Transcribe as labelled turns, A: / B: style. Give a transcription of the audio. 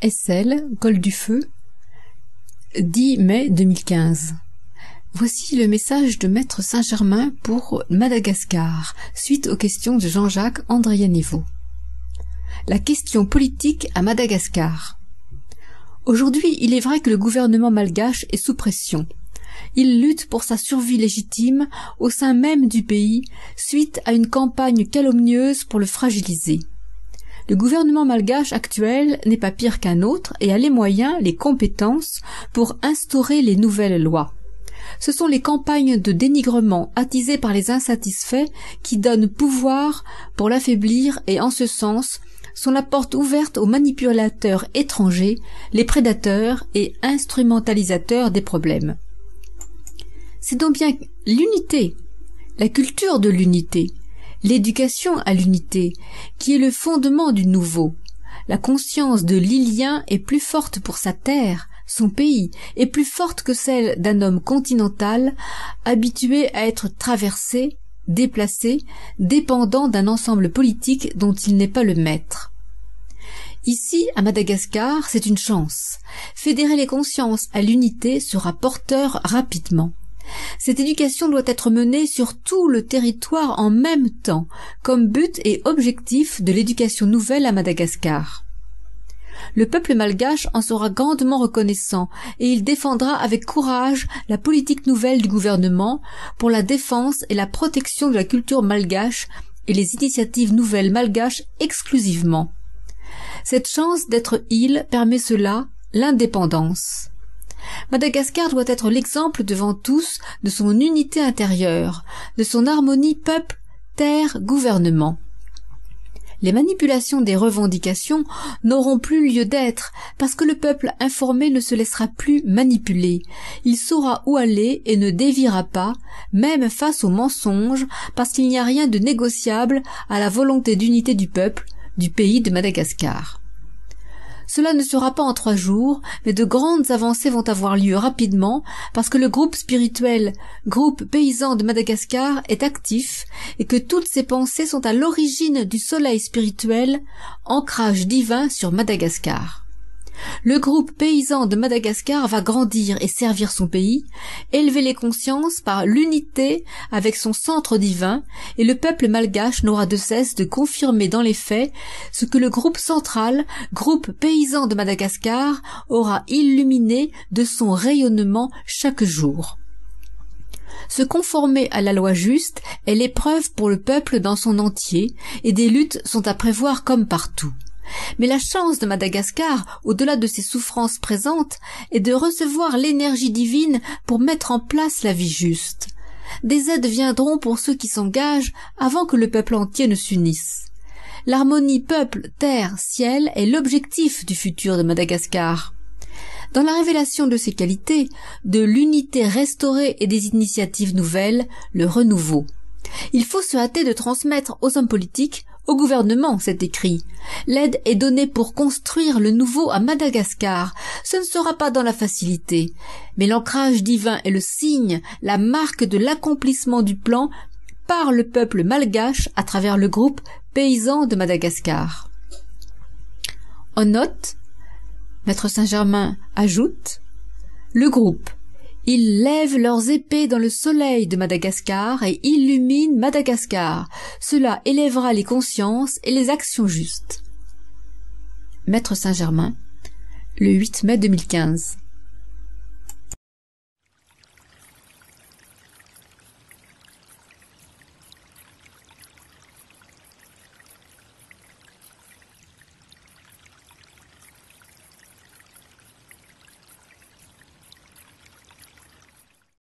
A: Essel, Col du Feu, 10 mai 2015. Voici le message de Maître Saint-Germain pour Madagascar, suite aux questions de Jean-Jacques Andrianevo. La question politique à Madagascar. Aujourd'hui, il est vrai que le gouvernement malgache est sous pression. Il lutte pour sa survie légitime au sein même du pays, suite à une campagne calomnieuse pour le fragiliser. Le gouvernement malgache actuel n'est pas pire qu'un autre et a les moyens, les compétences pour instaurer les nouvelles lois. Ce sont les campagnes de dénigrement attisées par les insatisfaits qui donnent pouvoir pour l'affaiblir et en ce sens sont la porte ouverte aux manipulateurs étrangers, les prédateurs et instrumentalisateurs des problèmes. C'est donc bien l'unité, la culture de l'unité, l'éducation à l'unité, qui est le fondement du nouveau. La conscience de l'Ilien est plus forte pour sa terre, son pays, et plus forte que celle d'un homme continental, habitué à être traversé, déplacé, dépendant d'un ensemble politique dont il n'est pas le maître. Ici, à Madagascar, c'est une chance. Fédérer les consciences à l'unité sera porteur rapidement. Cette éducation doit être menée sur tout le territoire en même temps, comme but et objectif de l'éducation nouvelle à Madagascar. Le peuple malgache en sera grandement reconnaissant et il défendra avec courage la politique nouvelle du gouvernement pour la défense et la protection de la culture malgache et les initiatives nouvelles malgaches exclusivement. Cette chance d'être île permet cela, l'indépendance. Madagascar doit être l'exemple devant tous de son unité intérieure, de son harmonie peuple, terre, gouvernement. Les manipulations des revendications n'auront plus lieu d'être parce que le peuple informé ne se laissera plus manipuler. Il saura où aller et ne déviera pas, même face aux mensonges, parce qu'il n'y a rien de négociable à la volonté d'unité du peuple, du pays de Madagascar. Cela ne sera pas en 3 jours, mais de grandes avancées vont avoir lieu rapidement parce que le groupe spirituel, groupe paysan de Madagascar, est actif et que toutes ses pensées sont à l'origine du soleil spirituel, ancrage divin sur Madagascar. Le groupe paysan de Madagascar va grandir et servir son pays, élever les consciences par l'unité avec son centre divin, et le peuple malgache n'aura de cesse de confirmer dans les faits ce que le groupe central, groupe paysan de Madagascar, aura illuminé de son rayonnement chaque jour. Se conformer à la loi juste est l'épreuve pour le peuple dans son entier, et des luttes sont à prévoir comme partout. Mais la chance de Madagascar, au-delà de ses souffrances présentes, est de recevoir l'énergie divine pour mettre en place la vie juste. Des aides viendront pour ceux qui s'engagent avant que le peuple entier ne s'unisse. L'harmonie peuple, terre, ciel est l'objectif du futur de Madagascar. Dans la révélation de ses qualités, de l'unité restaurée et des initiatives nouvelles, le renouveau. Il faut se hâter de transmettre aux hommes politiques, au gouvernement, c'est écrit. L'aide est donnée pour construire le nouveau à Madagascar. Ce ne sera pas dans la facilité. Mais l'ancrage divin est le signe, la marque de l'accomplissement du plan par le peuple malgache à travers le groupe paysan de Madagascar. En note, Maître Saint-Germain ajoute, le groupe. Ils lèvent leurs épées dans le soleil de Madagascar et illuminent Madagascar. Cela élèvera les consciences et les actions justes. Maître Saint-Germain, le 8 mai 2015.